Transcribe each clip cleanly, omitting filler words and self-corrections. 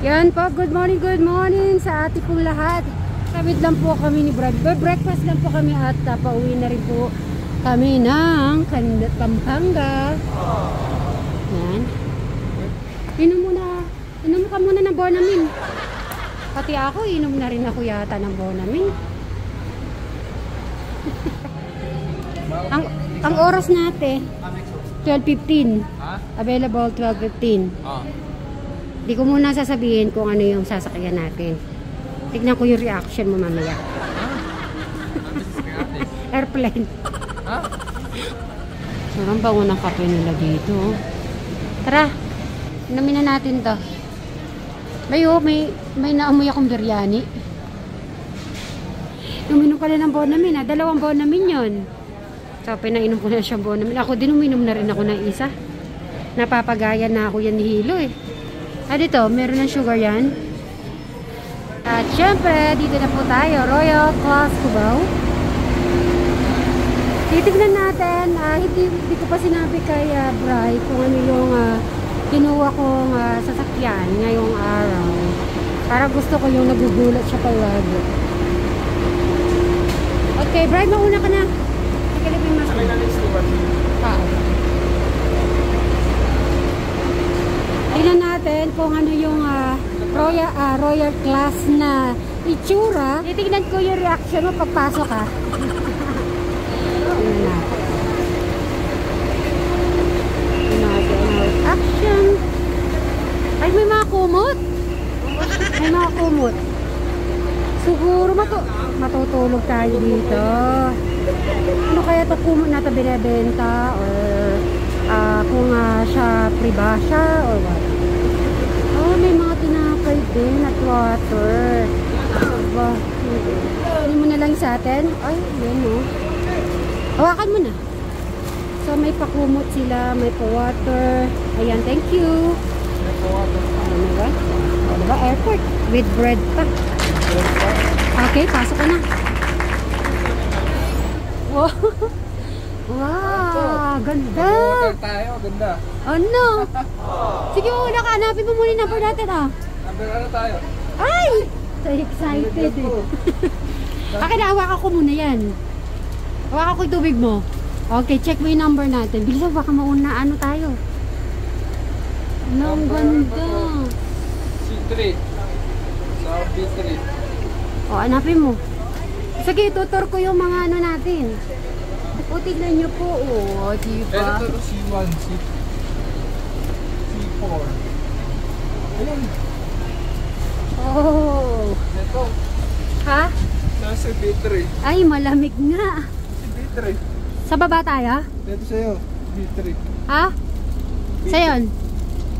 Yan po, good morning sa ating pong lahat. Kawit lang po kami ni Brad. Breakfast lang po kami at pauwi na rin po kami ng Pampanga. Yan. Inom ka muna ng Bonamin. Pati ako, inom na rin ako yata ng Bonamin. ang oras natin 12:15. Available 12:15. Di ko muna sasabihin kung ano yung sasakyan natin. Tignan ko yung reaction mo mamaya. Airplane. Sarang bango ng kape nila dito. Tara, inumin na natin to. May naamoy akong biryani. Uminom pala ng Bonamin. 2 Bonamin yun. So, pinainom ko na siyang Bonamin. Ako din uminom na rin ako ng isa. Napapagaya na ako yan ni Hilo eh. Dito, meron ng sugar yan. At syempre, dito na po tayo. Royal Class Cubao. Titignan natin. Hindi ko pa sinabi kay Bri kung ano yung kinuha kong sasakyan ngayong araw. Para gusto ko yung nagugulat siya palagi. Okay, Bri, mauna ka na. Nakalipin mas. Tingnan natin kung ano yung royal class na itsura. Titignan ko yung reaction mo pagpasok ha. Tingnan natin. Action. Ay, may mga kumot. May mga kumot. Siguro matutulog tayo dito. Ano kaya ito kumot na ito binibenta? Or kung siya pribasya or what? Oh, may mga tinapay din at water. Aba, hindi mo na lang sa atin. Ay, yan o. Hawakan mo na. So, may pakumot sila, may pa-water. Ayan, thank you. Ano ba? Ano ba? Airport. With bread pa. Okay, pasok ka na. Wow. Wow, ganda. Water tayo, ganda. Ano? Sige, una ka. Hanapin mo muna yung number natin, Number ano tayo? Ay! So excited eh. Akin, hawakan ko muna yan. Hawakan ko yung tubig mo. Okay, check mo yung number natin. Bilisan, baka mauna ano tayo. Ang ganda. C3. Sa B3. Hanapin mo. Sige, tutor ko yung mga ano natin. Tignan nyo po, diba? Ito C1, C4. Ayun. Oh. Ito. Ha? Nasa B3. Ay, malamig nga. B3. Sa baba tayo? Ito sa'yo, B3. Ha? Sa'yon?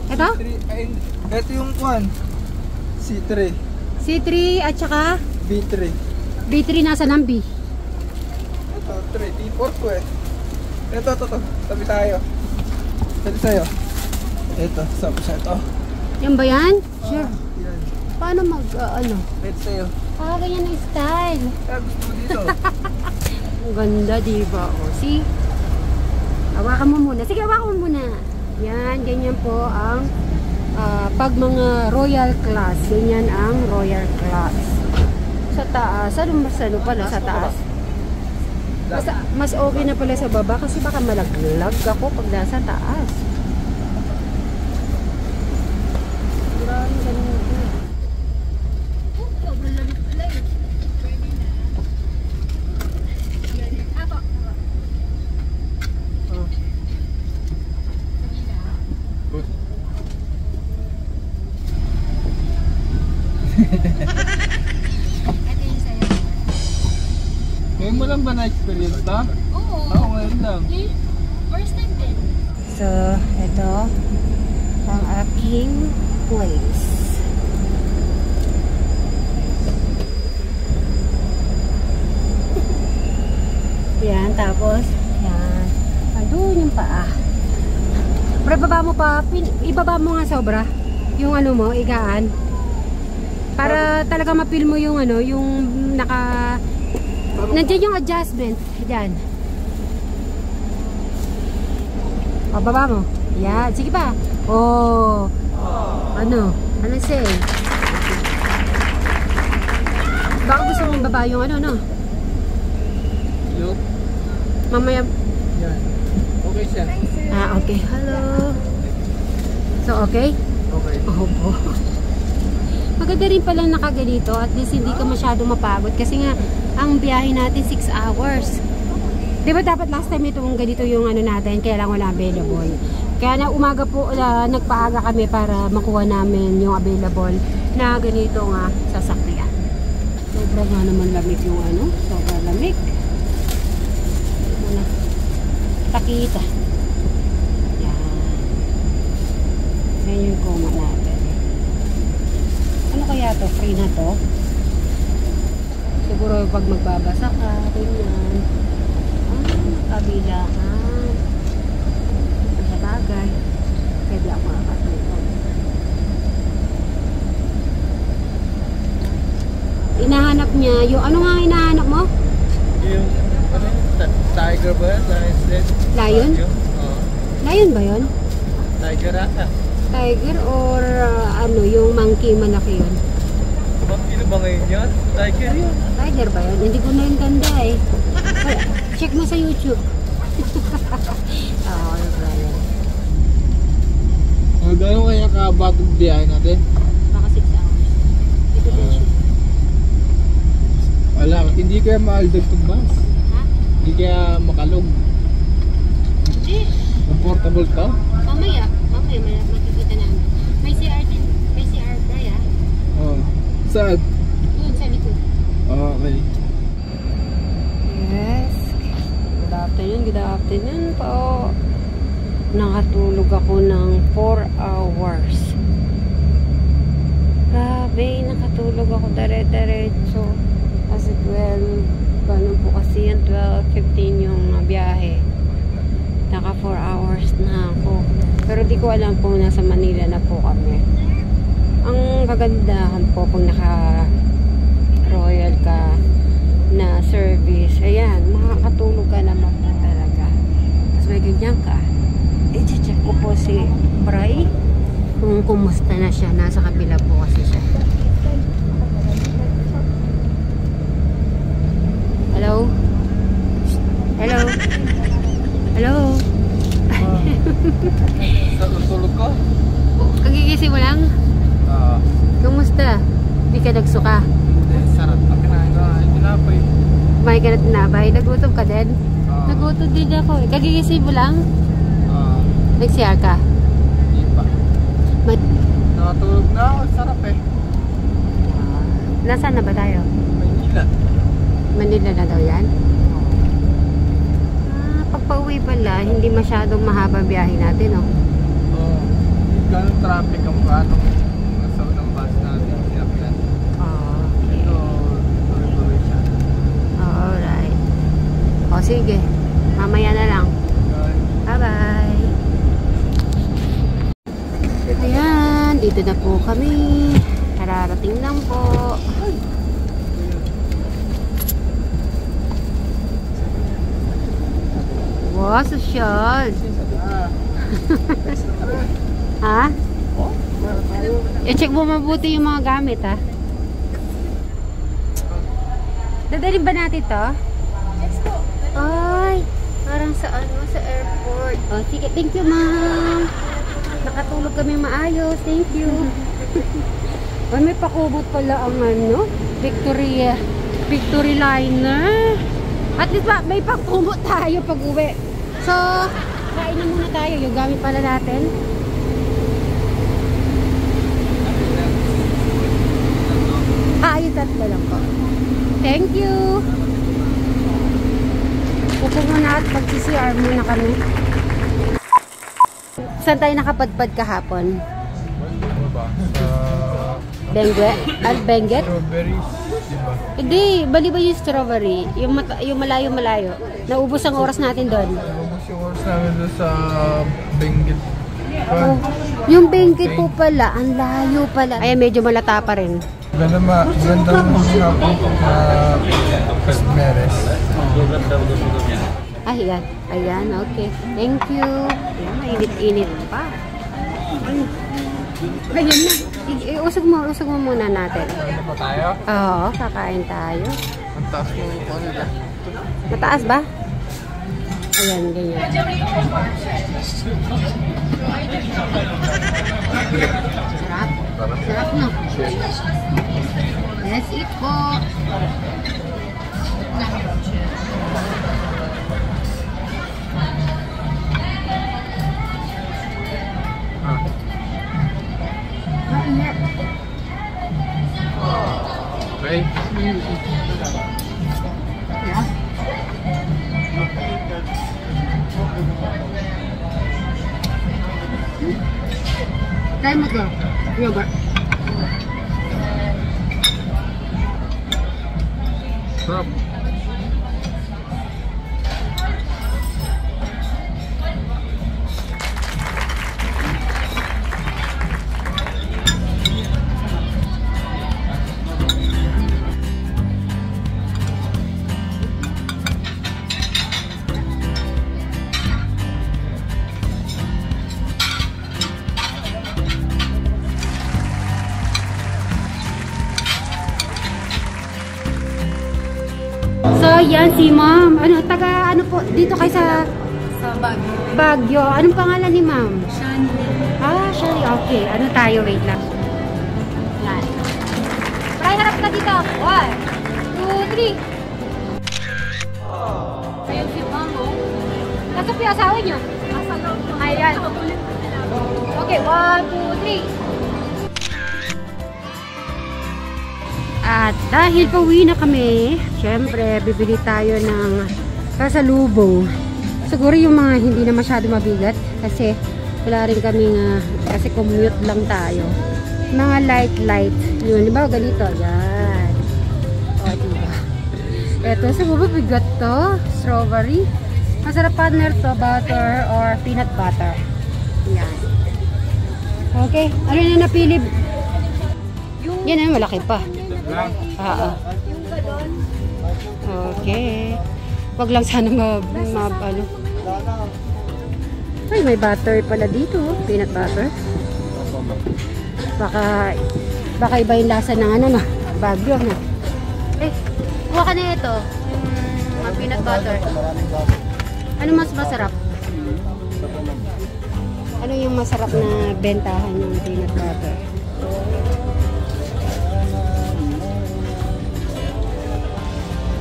Ito? C3, ay, ito yung kwan. C3. C3 at saka? B3. B3 nasa ng B? Ito, 3. T4 ko eh. Ito. Tabi tayo. Ito sa'yo. Ito, sabi siya ito. Yan ba yan? Sure. Yan. Paano ano? Ito sa'yo. Ganyan ang style. Gusto mo dito. Ang ganda, diba? See? Hawakan mo muna. Sige, hawakan mo muna. Yan, ganyan po ang pag mga royal class. Ganyan ang royal class. Sa taas. Ano pala sa taas? Mas okay na pala sa baba kasi baka malaglag ako pag nasa taas. Ngayon mo lang ba na-experience na? Oo. Oo, ngayon lang. First time din. So, ito ang aking place. Yan, tapos yan. Andun yung paa. Pero ibaba mo pa, ibaba mo nga sobra. Yung ano mo, igaan. Para talaga ma-feel mo yung ano, yung nandiyan yung adjustment. Diyan. O, baba mo. Yan. Sige pa. Oh. Ano? Ano say? Baka gusto mong baba yung ano, no? Look. Mamaya. Yan. Okay siya. Okay. Hello. So, okay? Okay. Opo. Maganda rin pala nakaganito. At least hindi ka masyadong mapagod. Kasi nga, ang biyahe natin 6 hours. Di ba dapat last time itong ganito yung ano natin, kaya lang wala available. Kaya na umaga po, nagpaaga kami para makuha namin yung available na ganito nga sasakyan. Sobrang nga naman lamig yung ano, sobrang lamig. Ano, takita. Yan. Yan yung koma natin. Ano kaya to? Free na to? Siguro pag magbabasa ka, ganyan. Kabilaan. Sa bagay. Pwede ako makakatulog. Inahanap niya, yung ano nga hinahanap mo? Yung, ano yun? Tiger ba yan? Lion? Oo. Lion ba yun? Tiger ata. Tiger or ano, yung monkey malaki yun? Ano ba ngayon yun? Tiger yun. Tiger ba yun? Hindi ko na yung ganda eh. Ay, check mo sa YouTube. Ano ba yan? Gano'n kaya kabatong biyahe natin? Baka 6 hours. Ito din siya. Wala, hindi kaya mahal doon itong bus. Ha? Hindi kaya makalog. Hindi. Comfortable to? Mamaya makikita namin. May CR din. May CR ba ya? Oo. Saan? Doon sa likod. Okay. Yes. Good afternoon po. Nakatulog ako ng 4 hours. Grabe, nakatulog ako dire-diretso. Kasi 12, ganun po kasi yan, 12:15 yung biyahe. Naka 4 hours na ako. Pero di ko alam kung nasa Manila na po kami. Ang kagandahan po pag naka Royal ka na service, ayan, makakatulog ka naman po talaga. Tapos may ganyan ka. I-check ko po si Bray kung kumusta na siya. Nasa kabila po kasi siya. Hello? Hello? Hello? Sa tutulog ko? Kagigising mo lang? Kumusta? Di ka nagsuka? Hindi, sarap na kinain ko. Ay, tinapay. May ka na tinabay? Nagutom ka din? Nagutom din ako eh. Kagigising mo lang? Nag-CR ka? Hindi pa. Nakatulog na ako. Sarap eh. Nasaan na ba tayo? Maynila. Manila na daw yan? Pag pauwi pala, hindi masyadong mahaba biyahe natin, no? Oo. Ganun traffic ang anong nasa unang bus natin. Sinapyan. Okay. Ito, tuloy-tuloy siya. Alright. O sige, mamaya na lang. Bye-bye. Ayan, dito na po kami. Kararating lang po. Wow, social. Ha? I-check mo mabuti yung mga gamit, ha? Dadalhin ba natin to? Ay, parang sa ano, sa airport. Oh, sige, thank you, ma'am. Nakatulog kami maayos. Thank you. Ay, may pakubot pala ang ano, Victory Liner. At least ba, may pakubot tayo pag uwi. So, kain na muna tayo. Yung gamit pala natin. Yung tatlo lang po. Thank you. Pupo muna at mag-CCR muna kami. Saan tayo nakapadpad kahapon? Bengue? Benguet? Strawberries, diba? Hindi, bali ba yung strawberry? Yung malayo-malayo. Naubos ang oras natin doon. Naubos yung oras namin doon sa Benguet. Oh, yung Benguet po pala, ang layo pala. Ay, medyo malata pa rin. Magandang hapon na Cosmeres. Ayan, ayan, okay. Thank you. Ayan, mainit-init pa. Ayan na. Sige, usog mo muna natin. Ano po tayo? Oo, kakain tayo. Ang taas mo yung ano ba? Mataas ba? Ayan, ganyan. Sarap. Sarap no? Let's eat po. Mainit. Okay. Yeah. Try mo to. Yogurt. Sarap. So, yan si ma'am. Ano, taga, ano po, dito kayo sa Baguio. Baguio. Anong pangalan ni ma'am? Shani. Ah, Shari. Okay. Ano tayo? Wait lang. Yan. Try, harap na dito. 1, 2, 3. Ayun si ma'am, oh. Nasa po yung asawa niyo? Asa daw po? Ayan. Okay, 1, 2, 3. At dahil pauwi na kami, syempre, bibili tayo ng pasalubong. Siguro yung mga hindi na masyado mabigat kasi wala rin kaming, kasi commute lang tayo. Mga light. Yun, di ba? Ganito. Yan. O, diba? Ito, siguro bigat to. Strawberry. Masarap partner to, butter or peanut butter. Yan. Okay. Ano na napili? Yan na, malaki pa. Lang. Oo. Okay. Wag lang sana ano. Ay, may butter pala dito. Peanut butter. Baka iba yung lasa ng ano na. Baguio na. Eh, kuha ka na ito. Mga peanut butter. Ano mas masarap? Ano yung masarap na bentahan ng peanut butter?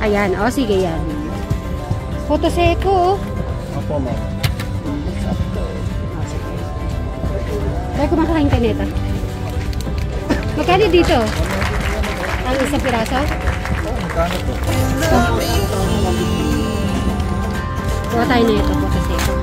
Ayan, o sige yan. Puto seko, oh. Opo, ma'am. O sige. Dahil kumakain ka nito. Magkano dito? Ang isang piraso? Oh, magkano to? Kuha tayo na ito, puto seko.